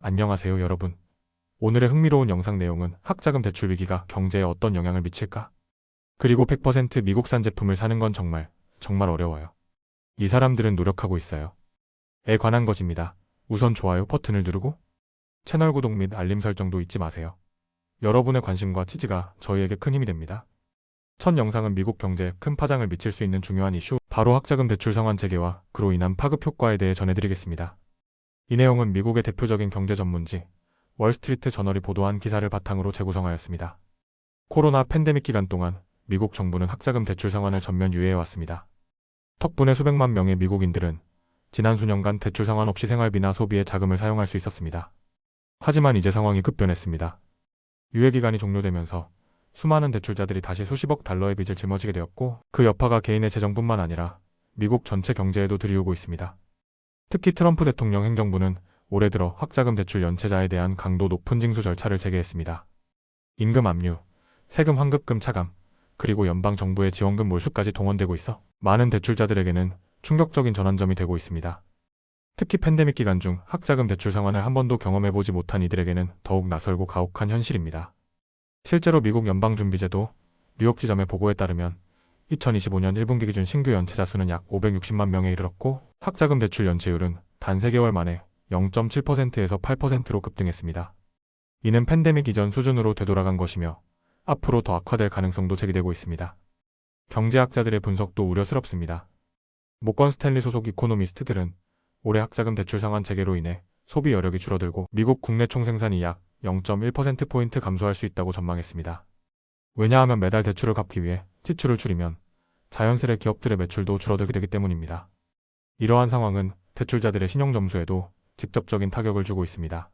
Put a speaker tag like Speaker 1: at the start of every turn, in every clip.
Speaker 1: 안녕하세요 여러분. 오늘의 흥미로운 영상 내용은 학자금 대출 위기가 경제에 어떤 영향을 미칠까? 그리고 100% 미국산 제품을 사는 건 정말 어려워요. 이 사람들은 노력하고 있어요. 에 관한 것입니다. 우선 좋아요 버튼을 누르고 채널 구독 및 알림 설정도 잊지 마세요. 여러분의 관심과 지지가 저희에게 큰 힘이 됩니다. 첫 영상은 미국 경제에 큰 파장을 미칠 수 있는 중요한 이슈, 바로 학자금 대출 상환 체계와 그로 인한 파급 효과에 대해 전해드리겠습니다. 이 내용은 미국의 대표적인 경제 전문지 월스트리트 저널이 보도한 기사를 바탕으로 재구성하였습니다. 코로나 팬데믹 기간 동안 미국 정부는 학자금 대출 상환을 전면 유예해왔습니다. 덕분에 수백만 명의 미국인들은 지난 수년간 대출 상환 없이 생활비나 소비에 자금을 사용할 수 있었습니다. 하지만 이제 상황이 급변했습니다. 유예 기간이 종료되면서 수많은 대출자들이 다시 수십억 달러의 빚을 짊어지게 되었고, 그 여파가 개인의 재정뿐만 아니라 미국 전체 경제에도 들이오고 있습니다. 특히 트럼프 대통령 행정부는 올해 들어 학자금 대출 연체자에 대한 강도 높은 징수 절차를 재개했습니다. 임금 압류, 세금 환급금 차감, 그리고 연방정부의 지원금 몰수까지 동원되고 있어 많은 대출자들에게는 충격적인 전환점이 되고 있습니다. 특히 팬데믹 기간 중 학자금 대출 상환을 한 번도 경험해보지 못한 이들에게는 더욱 낯설고 가혹한 현실입니다. 실제로 미국 연방준비제도 뉴욕 지점의 보고에 따르면 2025년 1분기 기준 신규 연체자 수는 약 560만 명에 이르렀고, 학자금 대출 연체율은 단 3개월 만에 0.7%에서 8%로 급등했습니다. 이는 팬데믹 이전 수준으로 되돌아간 것이며 앞으로 더 악화될 가능성도 제기되고 있습니다. 경제학자들의 분석도 우려스럽습니다. 모건 스탠리 소속 이코노미스트들은 올해 학자금 대출 상환 체계로 인해 소비 여력이 줄어들고 미국 국내 총생산이 약 0.1%포인트 감소할 수 있다고 전망했습니다. 왜냐하면 매달 대출을 갚기 위해 지출을 줄이면 자연스레 기업들의 매출도 줄어들게 되기 때문입니다. 이러한 상황은 대출자들의 신용점수에도 직접적인 타격을 주고 있습니다.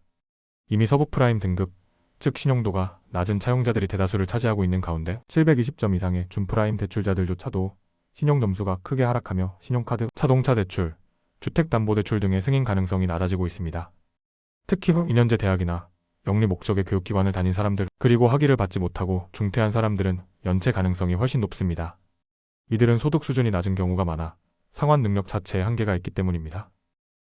Speaker 1: 이미 서브프라임 등급, 즉 신용도가 낮은 차용자들이 대다수를 차지하고 있는 가운데 720점 이상의 준프라임 대출자들조차도 신용점수가 크게 하락하며 신용카드, 자동차 대출, 주택담보대출 등의 승인 가능성이 낮아지고 있습니다. 특히 2년제 대학이나 영리 목적의 교육기관을 다닌 사람들, 그리고 학위를 받지 못하고 중퇴한 사람들은 연체 가능성이 훨씬 높습니다. 이들은 소득 수준이 낮은 경우가 많아 상환 능력 자체에 한계가 있기 때문입니다.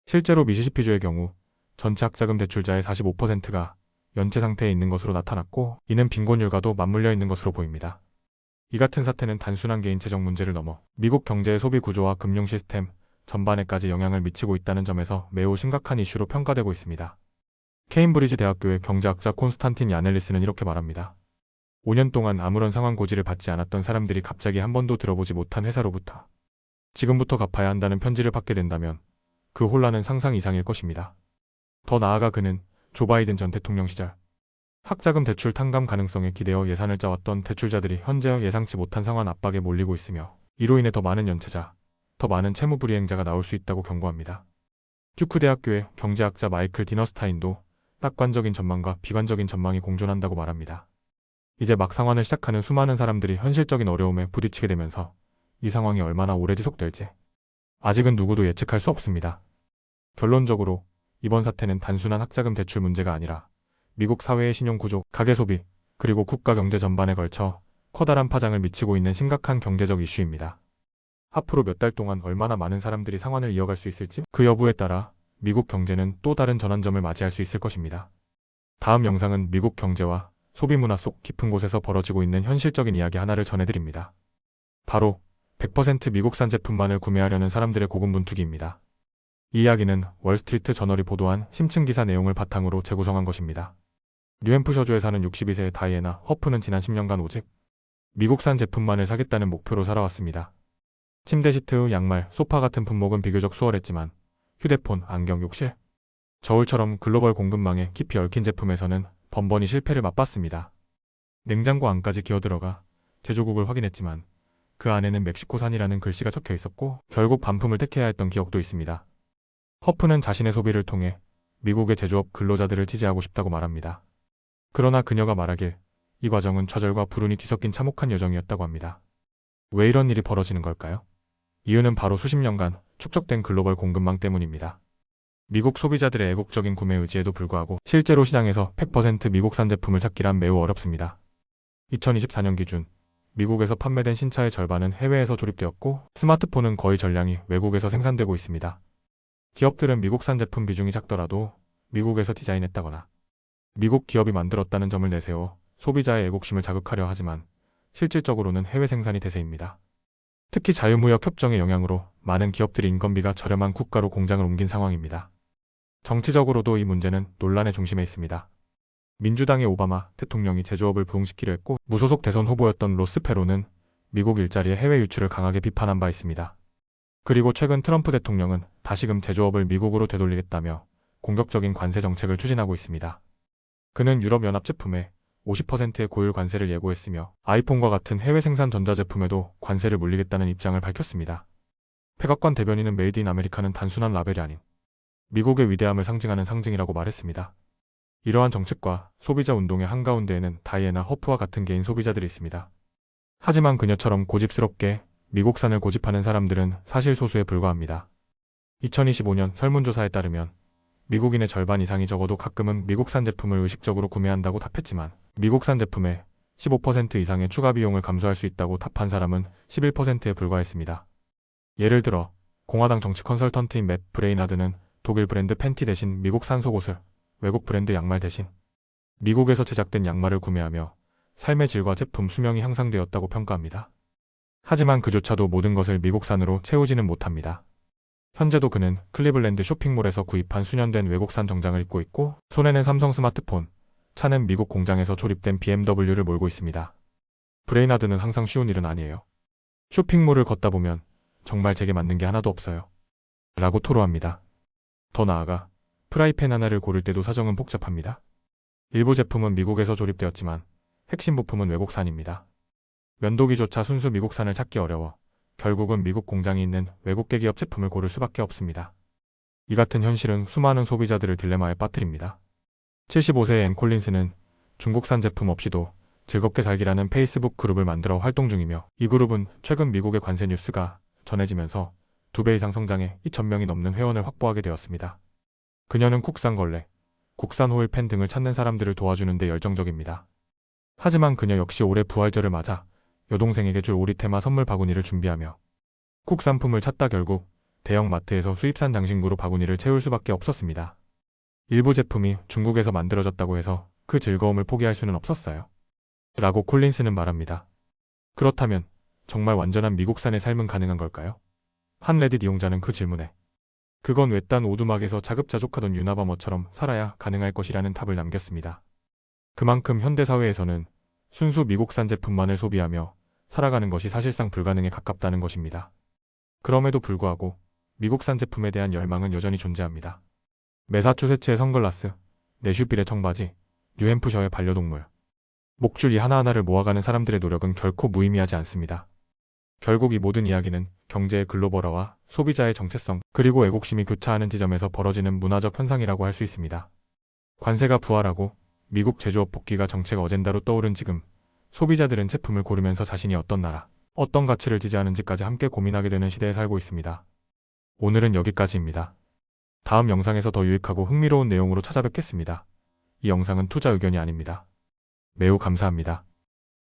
Speaker 1: 실제로 미시시피주의 경우 전체 학자금 대출자의 45%가 연체 상태에 있는 것으로 나타났고, 이는 빈곤율과도 맞물려 있는 것으로 보입니다. 이 같은 사태는 단순한 개인 재정 문제를 넘어 미국 경제의 소비 구조와 금융 시스템 전반에까지 영향을 미치고 있다는 점에서 매우 심각한 이슈로 평가되고 있습니다. 케임브리지 대학교의 경제학자 콘스탄틴 야넬리스는 이렇게 말합니다. 5년 동안 아무런 상환 고지를 받지 않았던 사람들이 갑자기 한 번도 들어보지 못한 회사로부터 지금부터 갚아야 한다는 편지를 받게 된다면 그 혼란은 상상 이상일 것입니다. 더 나아가 그는 조 바이든 전 대통령 시절 학자금 대출 탕감 가능성에 기대어 예산을 짜왔던 대출자들이 현재 예상치 못한 상환 압박에 몰리고 있으며, 이로 인해 더 많은 연체자, 더 많은 채무불이행자가 나올 수 있다고 경고합니다. 듀크 대학교의 경제학자 마이클 디너스타인도 낙관적인 전망과 비관적인 전망이 공존한다고 말합니다. 이제 막 상환을 시작하는 수많은 사람들이 현실적인 어려움에 부딪히게 되면서 이 상황이 얼마나 오래 지속될지 아직은 누구도 예측할 수 없습니다. 결론적으로 이번 사태는 단순한 학자금 대출 문제가 아니라 미국 사회의 신용구조, 가계소비, 그리고 국가 경제 전반에 걸쳐 커다란 파장을 미치고 있는 심각한 경제적 이슈입니다. 앞으로 몇 달 동안 얼마나 많은 사람들이 상환을 이어갈 수 있을지, 그 여부에 따라 미국 경제는 또 다른 전환점을 맞이할 수 있을 것입니다. 다음 영상은 미국 경제와 소비 문화 속 깊은 곳에서 벌어지고 있는 현실적인 이야기 하나를 전해드립니다. 바로 100% 미국산 제품만을 구매하려는 사람들의 고군분투기입니다. 이 이야기는 월스트리트 저널이 보도한 심층 기사 내용을 바탕으로 재구성한 것입니다. 뉴햄프셔주에 사는 62세의 다이애나 허프는 지난 10년간 오직 미국산 제품만을 사겠다는 목표로 살아왔습니다. 침대 시트, 양말, 소파 같은 품목은 비교적 수월했지만 휴대폰, 안경, 욕실, 저울처럼 글로벌 공급망에 깊이 얽힌 제품에서는 번번이 실패를 맛봤습니다. 냉장고 안까지 기어들어가 제조국을 확인했지만 그 안에는 멕시코산이라는 글씨가 적혀 있었고, 결국 반품을 택해야 했던 기억도 있습니다. 허프는 자신의 소비를 통해 미국의 제조업 근로자들을 지지하고 싶다고 말합니다. 그러나 그녀가 말하길 이 과정은 좌절과 불운이 뒤섞인 참혹한 여정이었다고 합니다. 왜 이런 일이 벌어지는 걸까요? 이유는 바로 수십 년간 축적된 글로벌 공급망 때문입니다. 미국 소비자들의 애국적인 구매 의지에도 불구하고 실제로 시장에서 100% 미국산 제품을 찾기란 매우 어렵습니다. 2024년 기준 미국에서 판매된 신차의 절반은 해외에서 조립되었고, 스마트폰은 거의 전량이 외국에서 생산되고 있습니다. 기업들은 미국산 제품 비중이 작더라도 미국에서 디자인했다거나 미국 기업이 만들었다는 점을 내세워 소비자의 애국심을 자극하려 하지만 실질적으로는 해외 생산이 대세입니다. 특히 자유무역 협정의 영향으로 많은 기업들이 인건비가 저렴한 국가로 공장을 옮긴 상황입니다. 정치적으로도 이 문제는 논란의 중심에 있습니다. 민주당의 오바마 대통령이 제조업을 부흥시키려 했고 무소속 대선 후보였던 로스 페로는 미국 일자리의 해외 유출을 강하게 비판한 바 있습니다. 그리고 최근 트럼프 대통령은 다시금 제조업을 미국으로 되돌리겠다며 공격적인 관세 정책을 추진하고 있습니다. 그는 유럽연합 제품에 50%의 고율 관세를 예고했으며 아이폰과 같은 해외 생산 전자제품에도 관세를 물리겠다는 입장을 밝혔습니다. 백악관 대변인은 메이드 인 아메리카는 단순한 라벨이 아닌 미국의 위대함을 상징하는 상징이라고 말했습니다. 이러한 정책과 소비자 운동의 한가운데에는 다이애나 허프와 같은 개인 소비자들이 있습니다. 하지만 그녀처럼 고집스럽게 미국산을 고집하는 사람들은 사실 소수에 불과합니다. 2025년 설문조사에 따르면 미국인의 절반 이상이 적어도 가끔은 미국산 제품을 의식적으로 구매한다고 답했지만 미국산 제품에 15% 이상의 추가 비용을 감수할 수 있다고 답한 사람은 11%에 불과했습니다. 예를 들어 공화당 정치 컨설턴트인 맷 브레이나드는 독일 브랜드 팬티 대신 미국산 속옷을, 외국 브랜드 양말 대신 미국에서 제작된 양말을 구매하며 삶의 질과 제품 수명이 향상되었다고 평가합니다. 하지만 그조차도 모든 것을 미국산으로 채우지는 못합니다. 현재도 그는 클리블랜드 쇼핑몰에서 구입한 수년된 외국산 정장을 입고 있고 손에는 삼성 스마트폰, 차는 미국 공장에서 조립된 BMW를 몰고 있습니다. 브레이나드는 항상 쉬운 일은 아니에요. 쇼핑몰을 걷다 보면 정말 제게 맞는 게 하나도 없어요. 라고 토로합니다. 더 나아가 프라이팬 하나를 고를 때도 사정은 복잡합니다. 일부 제품은 미국에서 조립되었지만 핵심 부품은 외국산입니다. 면도기조차 순수 미국산을 찾기 어려워 결국은 미국 공장이 있는 외국계 기업 제품을 고를 수밖에 없습니다. 이 같은 현실은 수많은 소비자들을 딜레마에 빠뜨립니다. 75세의 앤 콜린스는 중국산 제품 없이도 즐겁게 살기라는 페이스북 그룹을 만들어 활동 중이며 이 그룹은 최근 미국의 관세 뉴스가 전해지면서 2배 이상 성장해 2,000명이 넘는 회원을 확보하게 되었습니다. 그녀는 국산 걸레, 국산 호일팬 등을 찾는 사람들을 도와주는 데 열정적입니다. 하지만 그녀 역시 올해 부활절을 맞아 여동생에게 줄 오리 테마 선물 바구니를 준비하며 국산품을 찾다 결국 대형 마트에서 수입산 장신구로 바구니를 채울 수밖에 없었습니다. 일부 제품이 중국에서 만들어졌다고 해서 그 즐거움을 포기할 수는 없었어요. 라고 콜린스는 말합니다. 그렇다면 정말 완전한 미국산의 삶은 가능한 걸까요? 한 레딧 이용자는 그 질문에 그건 외딴 오두막에서 자급자족하던 유나바머처럼 살아야 가능할 것이라는 답을 남겼습니다. 그만큼 현대사회에서는 순수 미국산 제품만을 소비하며 살아가는 것이 사실상 불가능에 가깝다는 것입니다. 그럼에도 불구하고 미국산 제품에 대한 열망은 여전히 존재합니다. 매사추세츠의 선글라스, 내슈빌의 청바지, 뉴햄프셔의 반려동물, 목줄 이 하나하나를 모아가는 사람들의 노력은 결코 무의미하지 않습니다. 결국 이 모든 이야기는 경제의 글로벌화와 소비자의 정체성 그리고 애국심이 교차하는 지점에서 벌어지는 문화적 현상이라고 할 수 있습니다. 관세가 부활하고 미국 제조업 복귀가 정책 어젠다로 떠오른 지금 소비자들은 제품을 고르면서 자신이 어떤 나라, 어떤 가치를 지지하는지까지 함께 고민하게 되는 시대에 살고 있습니다. 오늘은 여기까지입니다. 다음 영상에서 더 유익하고 흥미로운 내용으로 찾아뵙겠습니다. 이 영상은 투자 의견이 아닙니다. 매우 감사합니다.